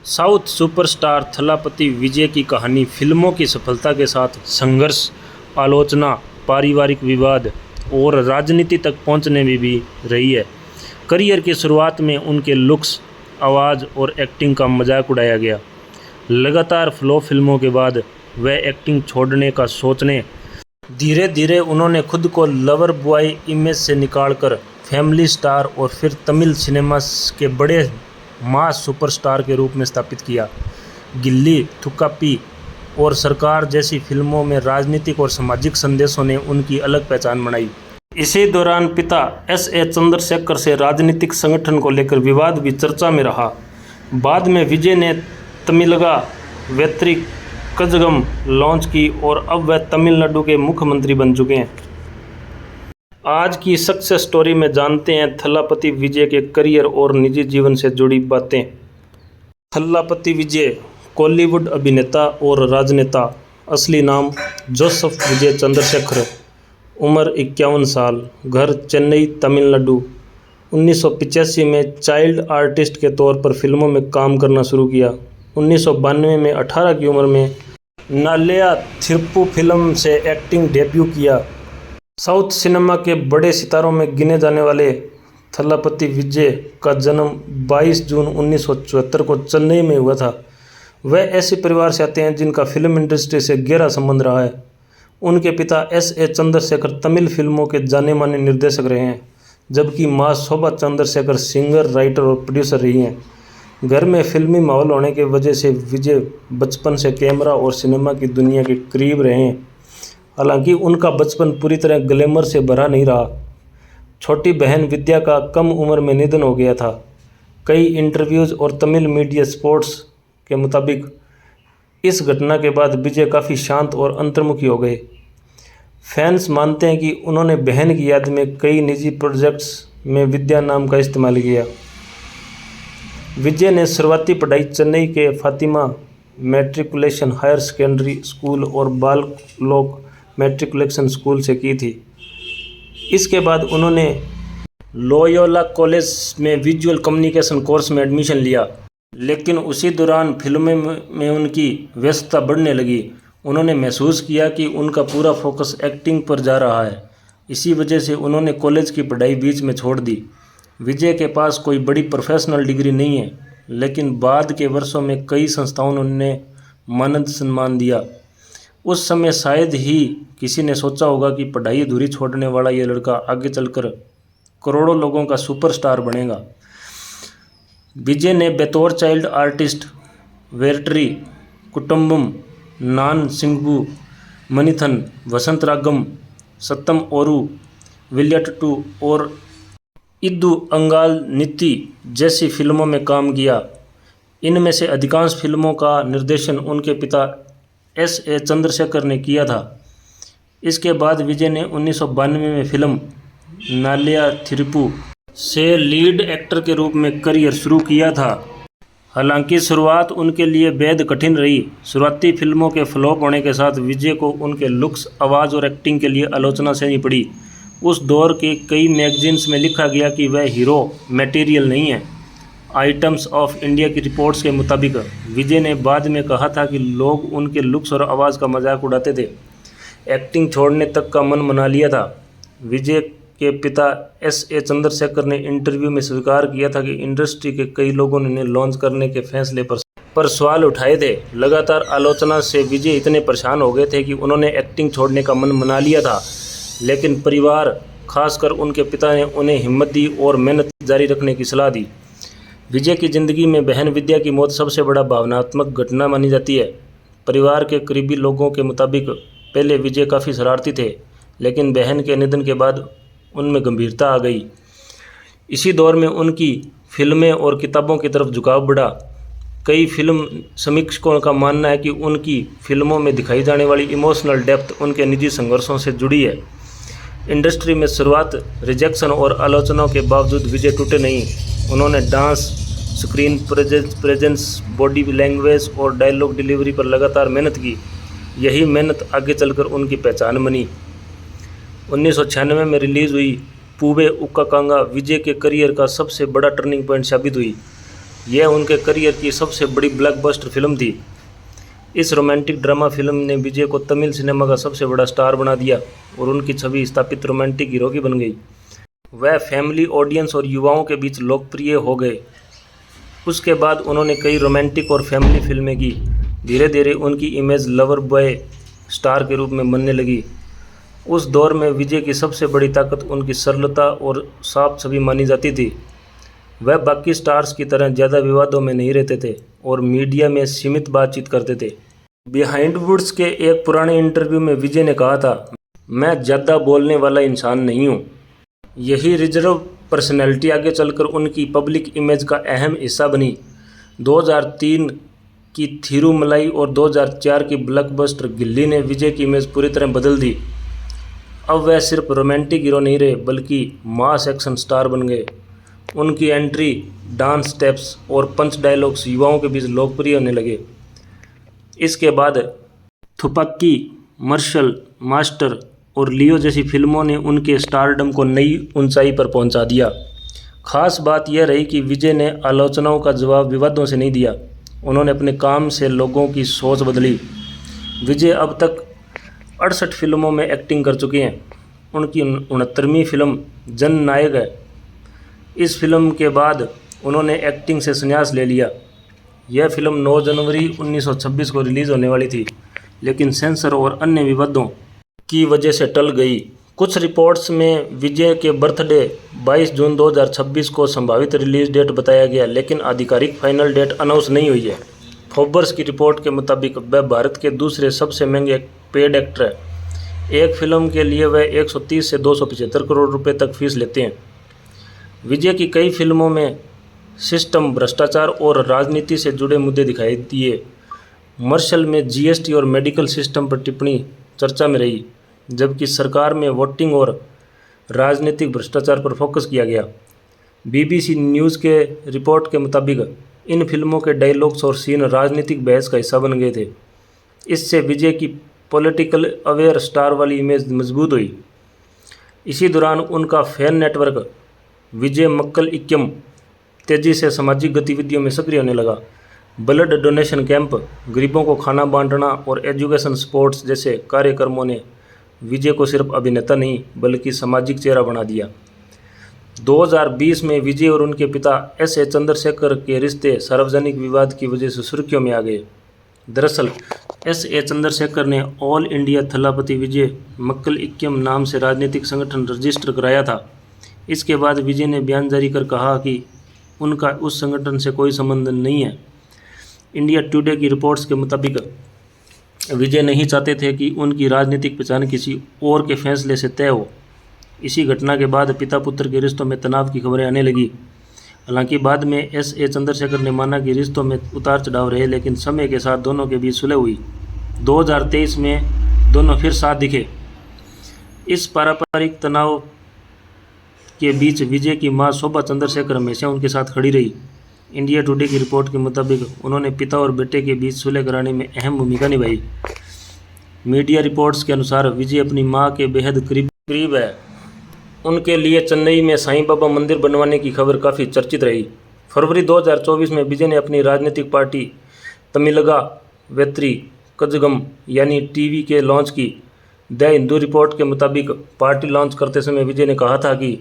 South superstar Thalapathy विजय की कहानी फिल्मों की सफलता के साथ संघर्ष, आलोचना, पारिवारिक विवाद और राजनीति तक पहुंचने में भी रही है। करियर की शुरुआत में उनके लुक्स, आवाज़ और एक्टिंग का मजाक उड़ाया गया। लगातार फ्लॉप फिल्मों के बाद वह एक्टिंग छोड़ने का सोचने धीरे धीरे उन्होंने खुद को लवर बॉय इमेज से निकालकर फैमिली स्टार और फिर तमिल सिनेमा के बड़े मास सुपरस्टार के रूप में स्थापित किया। गिल्ली, थुक्कापी और सरकार जैसी फिल्मों में राजनीतिक और सामाजिक संदेशों ने उनकी अलग पहचान बनाई। इसी दौरान पिता S.A. चंद्रशेखर से राजनीतिक संगठन को लेकर विवाद भी चर्चा में रहा। बाद में विजय ने तमिलगा वेत्री कजगम लॉन्च की और अब वह तमिलनाडु के मुख्यमंत्री बन चुके हैं। आज की सक्सेस स्टोरी में जानते हैं थलापति विजय के करियर और निजी जीवन से जुड़ी बातें। थलापति विजय कॉलीवुड अभिनेता और राजनेता। असली नाम जोसेफ विजय चंद्रशेखर। उम्र 51 साल। घर चेन्नई, तमिलनाडु। 1985 में चाइल्ड आर्टिस्ट के तौर पर फिल्मों में काम करना शुरू किया। 1992 में 18 की उम्र में नाल्या थिरुप्पु फिल्म से एक्टिंग डेब्यू किया। साउथ सिनेमा के बड़े सितारों में गिने जाने वाले थलापति विजय का जन्म 22 जून 1974 को चेन्नई में हुआ था। वह ऐसे परिवार से आते हैं जिनका फिल्म इंडस्ट्री से गहरा संबंध रहा है। उनके पिता S.A. चंद्रशेखर तमिल फिल्मों के जाने माने निर्देशक रहे हैं, जबकि मां शोभा चंद्रशेखर सिंगर, राइटर और प्रोड्यूसर रही हैं। घर में फिल्मी माहौल होने की वजह से विजय बचपन से कैमरा और सिनेमा की दुनिया के करीब रहे हैं। हालांकि उनका बचपन पूरी तरह ग्लैमर से भरा नहीं रहा। छोटी बहन विद्या का कम उम्र में निधन हो गया था। कई इंटरव्यूज़ और तमिल मीडिया स्पोर्ट्स के मुताबिक इस घटना के बाद विजय काफ़ी शांत और अंतर्मुखी हो गए। फैंस मानते हैं कि उन्होंने बहन की याद में कई निजी प्रोजेक्ट्स में विद्या नाम का इस्तेमाल किया। विजय ने शुरुआती पढ़ाई चेन्नई के Fatima matriculation higher secondary school और बाललोक मैट्रिकुलेशन स्कूल से की थी। इसके बाद उन्होंने लोयोला कॉलेज में विजुअल कम्युनिकेशन कोर्स में एडमिशन लिया, लेकिन उसी दौरान फिल्मों में उनकी व्यस्तता बढ़ने लगी। उन्होंने महसूस किया कि उनका पूरा फोकस एक्टिंग पर जा रहा है। इसी वजह से उन्होंने कॉलेज की पढ़ाई बीच में छोड़ दी। विजय के पास कोई बड़ी प्रोफेशनल डिग्री नहीं है, लेकिन बाद के वर्षों में कई संस्थाओं ने उन्हें मानद सम्मान दिया। उस समय शायद ही किसी ने सोचा होगा कि पढ़ाई अधूरी छोड़ने वाला ये लड़का आगे चलकर करोड़ों लोगों का सुपरस्टार बनेगा। विजय ने बतौर चाइल्ड आर्टिस्ट वेट्री कुटुंबम, नान सिंगबू, मनिथन, वसंत रागम, सत्तम ओरू, विलियट्टू और इद्दू अंगाल नित्ती जैसी फिल्मों में काम किया। इनमें से अधिकांश फिल्मों का निर्देशन उनके पिता S.A. चंद्रशेखर ने किया था। इसके बाद विजय ने 1992 में फिल्म नाल्या थिरुप्पु से लीड एक्टर के रूप में करियर शुरू किया था। हालांकि शुरुआत उनके लिए बेहद कठिन रही। शुरुआती फिल्मों के फ्लॉप होने के साथ विजय को उनके लुक्स, आवाज़ और एक्टिंग के लिए आलोचना सहनी पड़ी। उस दौर के कई मैगजीन्स में लिखा गया कि वह हीरो मटेरियल नहीं है। आइटम्स ऑफ इंडिया की रिपोर्ट्स के मुताबिक विजय ने बाद में कहा था कि लोग उनके लुक्स और आवाज़ का मजाक उड़ाते थे। एक्टिंग छोड़ने तक का मन बना लिया था। विजय के पिता S.A. चंद्रशेखर ने इंटरव्यू में स्वीकार किया था कि इंडस्ट्री के कई लोगों ने लॉन्च करने के फैसले पर सवाल उठाए थे। लगातार आलोचना से विजय इतने परेशान हो गए थे कि उन्होंने एक्टिंग छोड़ने का मन बना लिया था, लेकिन परिवार, खासकर उनके पिता ने उन्हें हिम्मत दी और मेहनत जारी रखने की सलाह दी। विजय की ज़िंदगी में बहन विद्या की मौत सबसे बड़ा भावनात्मक घटना मानी जाती है। परिवार के करीबी लोगों के मुताबिक पहले विजय काफ़ी शरारती थे, लेकिन बहन के निधन के बाद उनमें गंभीरता आ गई। इसी दौर में उनकी फिल्में और किताबों की तरफ झुकाव बढ़ा। कई फिल्म समीक्षकों का मानना है कि उनकी फिल्मों में दिखाई जाने वाली इमोशनल डेप्थ उनके निजी संघर्षों से जुड़ी है। इंडस्ट्री में शुरुआत, रिजेक्शन और आलोचनाओं के बावजूद विजय टूटे नहीं। उन्होंने dance, screen presence, body language और डायलॉग डिलीवरी पर लगातार मेहनत की। यही मेहनत आगे चलकर उनकी पहचान बनी। 1996 में रिलीज़ हुई पूवे उक्का कांगा विजय के करियर का सबसे बड़ा टर्निंग पॉइंट साबित हुई। यह उनके करियर की सबसे बड़ी ब्लॉकबस्टर फिल्म थी। इस रोमांटिक ड्रामा फिल्म ने विजय को तमिल सिनेमा का सबसे बड़ा स्टार बना दिया और उनकी छवि स्थापित रोमांटिक हीरो की बन गई। वह फैमिली, ऑडियंस और युवाओं के बीच लोकप्रिय हो गए। उसके बाद उन्होंने कई रोमांटिक और फैमिली फिल्में की। धीरे धीरे उनकी इमेज लवर बॉय स्टार के रूप में बनने लगी। उस दौर में विजय की सबसे बड़ी ताकत उनकी सरलता और साफ छवि मानी जाती थी। वह बाकी स्टार्स की तरह ज़्यादा विवादों में नहीं रहते थे और मीडिया में सीमित बातचीत करते थे। बिहाइंड वुड्स के एक पुराने इंटरव्यू में विजय ने कहा था, मैं ज़्यादा बोलने वाला इंसान नहीं हूँ। यही रिजर्व पर्सनैलिटी आगे चलकर उनकी पब्लिक इमेज का अहम हिस्सा बनी। 2003 की थिरुमलाई और 2004 की ब्लॉकबस्टर गिल्ली ने विजय की इमेज पूरी तरह बदल दी। अब वह सिर्फ रोमांटिक हीरो नहीं रहे बल्कि मास एक्शन स्टार बन गए। उनकी एंट्री, डांस स्टेप्स और पंच डायलॉग्स युवाओं के बीच लोकप्रिय होने लगे। इसके बाद थुपाक्की, मार्शल मास्टर और लियो जैसी फिल्मों ने उनके स्टारडम को नई ऊंचाई पर पहुंचा दिया। खास बात यह रही कि विजय ने आलोचनाओं का जवाब विवादों से नहीं दिया। उन्होंने अपने काम से लोगों की सोच बदली। विजय अब तक 68 फिल्मों में एक्टिंग कर चुके हैं। उनकी 69वीं फिल्म जननायक है। इस फिल्म के बाद उन्होंने एक्टिंग से संन्यास ले लिया। यह फिल्म 9 जनवरी 1926 को रिलीज़ होने वाली थी, लेकिन सेंसर और अन्य विवादों की वजह से टल गई। कुछ रिपोर्ट्स में विजय के बर्थडे 22 जून 2026 को संभावित रिलीज डेट बताया गया, लेकिन आधिकारिक फाइनल डेट अनाउंस नहीं हुई है। फोर्ब्स की रिपोर्ट के मुताबिक वह भारत के दूसरे सबसे महंगे पेड एक्टर है। एक फिल्म के लिए वह 130 से 275 करोड़ रुपए तक फीस लेते हैं। विजय की कई फिल्मों में सिस्टम, भ्रष्टाचार और राजनीति से जुड़े मुद्दे दिखाई दिए। मार्शल में जीएसटी और मेडिकल सिस्टम पर टिप्पणी चर्चा में रही, जबकि सरकार में वोटिंग और राजनीतिक भ्रष्टाचार पर फोकस किया गया। बीबीसी न्यूज़ के रिपोर्ट के मुताबिक इन फिल्मों के डायलॉग्स और सीन राजनीतिक बहस का हिस्सा बन गए थे। इससे विजय की पॉलिटिकल अवेयर स्टार वाली इमेज मजबूत हुई। इसी दौरान उनका फैन नेटवर्क विजय मक्कल इक्कम तेज़ी से सामाजिक गतिविधियों में सक्रिय होने लगा। ब्लड डोनेशन कैंप, गरीबों को खाना बांटना और एजुकेशन स्पोर्ट्स जैसे कार्यक्रमों ने विजय को सिर्फ अभिनेता नहीं बल्कि सामाजिक चेहरा बना दिया। 2020 में विजय और उनके पिता एस.ए. चंद्रशेखर के रिश्ते सार्वजनिक विवाद की वजह से सुर्खियों में आ गए। दरअसल एस.ए. चंद्रशेखर ने ऑल इंडिया थलापति विजय मक्कल इक्कम नाम से राजनीतिक संगठन रजिस्टर कराया था। इसके बाद विजय ने बयान जारी कर कहा कि उनका उस संगठन से कोई संबंध नहीं है। इंडिया टुडे की रिपोर्ट्स के मुताबिक विजय नहीं चाहते थे कि उनकी राजनीतिक पहचान किसी और के फैसले से तय हो। इसी घटना के बाद पिता पुत्र के रिश्तों में तनाव की खबरें आने लगी। हालांकि बाद में एस.ए. चंद्रशेखर ने माना कि रिश्तों में उतार चढ़ाव रहे, लेकिन समय के साथ दोनों के बीच सुलह हुई। 2023 में दोनों फिर साथ दिखे। इस पारंपरिक तनाव के बीच विजय की मां शोभा चंद्रशेखर हमेशा उनके साथ खड़ी रही। इंडिया टुडे की रिपोर्ट के मुताबिक उन्होंने पिता और बेटे के बीच सुलह कराने में अहम भूमिका निभाई। मीडिया रिपोर्ट्स के अनुसार विजय अपनी मां के बेहद करीब है। उनके लिए चेन्नई में साईं बाबा मंदिर बनवाने की खबर काफ़ी चर्चित रही। फरवरी 2024 में विजय ने अपनी राजनीतिक पार्टी तमिलगा वेत्री कजगम यानी टीवी के लॉन्च की। द हिंदू रिपोर्ट के मुताबिक पार्टी लॉन्च करते समय विजय ने कहा था कि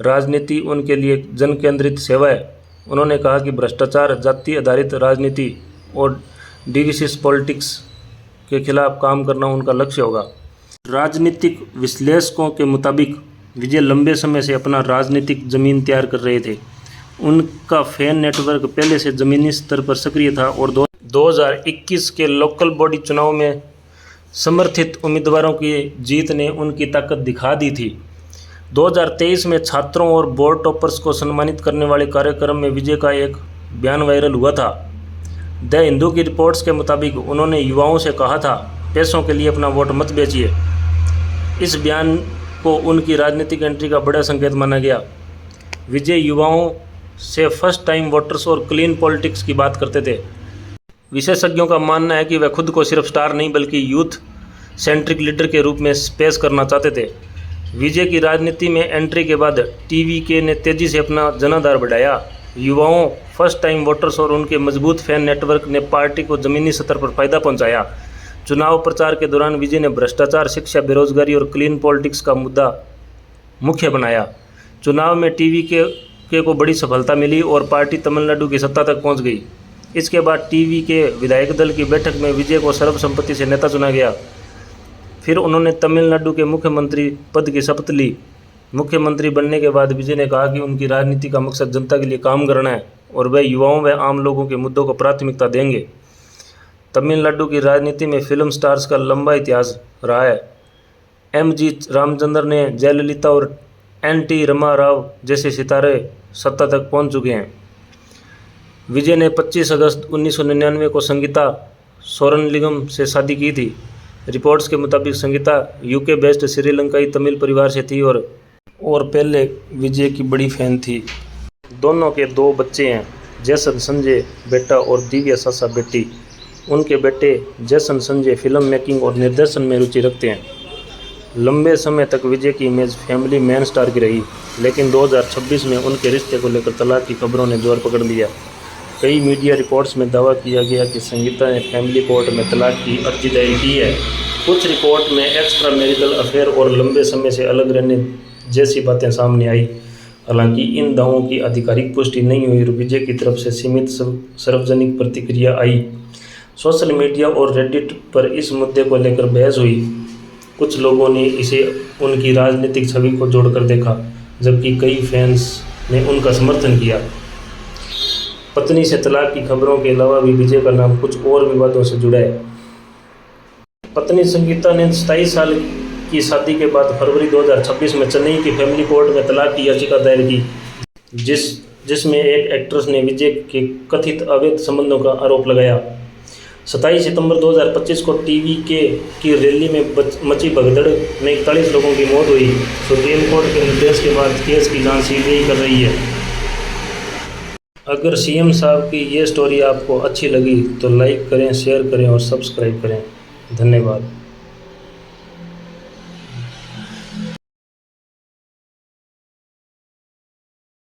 राजनीति उनके लिए जन केंद्रित सेवा है। उन्होंने कहा कि भ्रष्टाचार, जाति आधारित राजनीति और डिविसिस पॉलिटिक्स के खिलाफ काम करना उनका लक्ष्य होगा। राजनीतिक विश्लेषकों के मुताबिक विजय लंबे समय से अपना राजनीतिक जमीन तैयार कर रहे थे। उनका फैन नेटवर्क पहले से ज़मीनी स्तर पर सक्रिय था और 2021 के लोकल बॉडी चुनाव में समर्थित उम्मीदवारों की जीत ने उनकी ताकत दिखा दी थी। 2023 में छात्रों और बोर्ड टॉपर्स को सम्मानित करने वाले कार्यक्रम में विजय का एक बयान वायरल हुआ था। द हिंदू की रिपोर्ट्स के मुताबिक उन्होंने युवाओं से कहा था, पैसों के लिए अपना वोट मत बेचिए। इस बयान को उनकी राजनीतिक एंट्री का बड़ा संकेत माना गया। विजय युवाओं से फर्स्ट टाइम वोटर्स और क्लीन पॉलिटिक्स की बात करते थे। विशेषज्ञों का मानना है कि वह खुद को सिर्फ स्टार नहीं बल्कि यूथ सेंट्रिक लीडर के रूप में पेश करना चाहते थे। विजय की राजनीति में एंट्री के बाद टीवीके ने तेज़ी से अपना जनाधार बढ़ाया। युवाओं, फर्स्ट टाइम वोटर्स और उनके मजबूत फैन नेटवर्क ने पार्टी को ज़मीनी स्तर पर फ़ायदा पहुंचाया। चुनाव प्रचार के दौरान विजय ने भ्रष्टाचार, शिक्षा, बेरोजगारी और क्लीन पॉलिटिक्स का मुद्दा मुख्य बनाया। चुनाव में टीवी के को बड़ी सफलता मिली और पार्टी तमिलनाडु की सत्ता तक पहुंच गई। इसके बाद टीवी के विधायक दल की बैठक में विजय को सर्वसम्मति से नेता चुना गया। फिर उन्होंने तमिलनाडु के मुख्यमंत्री पद की शपथ ली। मुख्यमंत्री बनने के बाद विजय ने कहा कि उनकी राजनीति का मकसद जनता के लिए काम करना है और वे युवाओं व आम लोगों के मुद्दों को प्राथमिकता देंगे। तमिलनाडु की राजनीति में फिल्म स्टार्स का लंबा इतिहास रहा है। एम.जी. रामचंद्रन ने जयललिता और एन.टी. रमा राव जैसे सितारे सत्ता तक पहुंच चुके हैं। विजय ने 25 अगस्त 1999 को संगीता सोरनलिंगम से शादी की थी। रिपोर्ट्स के मुताबिक संगीता यूके बेस्ड श्रीलंकाई तमिल परिवार से थी और पहले विजय की बड़ी फैन थी। दोनों के 2 बच्चे हैं, जैसन संजय बेटा और दिव्या सासा बेटी। उनके बेटे जैसन संजय फिल्म मेकिंग और निर्देशन में रुचि रखते हैं। लंबे समय तक विजय की इमेज फैमिली मैन स्टार की रही, लेकिन 2026 में उनके रिश्ते को लेकर तलाक की खबरों ने जोर पकड़ लिया। कई मीडिया रिपोर्ट्स में दावा किया गया कि संगीता ने फैमिली कोर्ट में तलाक की अर्जी दायर की है। कुछ रिपोर्ट में एक्स्ट्रा मैरिटल अफेयर और लंबे समय से अलग रहने जैसी बातें सामने आई। हालांकि इन दावों की आधिकारिक पुष्टि नहीं हुई और विजय की तरफ से सीमित सार्वजनिक प्रतिक्रिया आई। सोशल मीडिया और रेडिट पर इस मुद्दे को लेकर बहस हुई। कुछ लोगों ने इसे उनकी राजनीतिक छवि को जोड़कर देखा, जबकि कई फैंस ने उनका समर्थन किया। पत्नी से तलाक की खबरों के अलावा भी विजय का नाम कुछ और विवादों से जुड़ा है। पत्नी संगीता ने 27 साल की शादी के बाद फरवरी 2026 में चेन्नई की फैमिली कोर्ट में तलाक की याचिका दायर की, जिसमें एक एक्ट्रेस ने विजय के कथित अवैध संबंधों का आरोप लगाया। 27 सितंबर 2025 को टीवी की रैली में मची भगदड़ में 41 लोगों की मौत हुई। सुप्रीम कोर्ट के निर्देश के बाद केस की जांच सीबीआई कर रही है। अगर सीएम साहब की ये स्टोरी आपको अच्छी लगी तो लाइक करें, शेयर करें और सब्सक्राइब करें। धन्यवाद।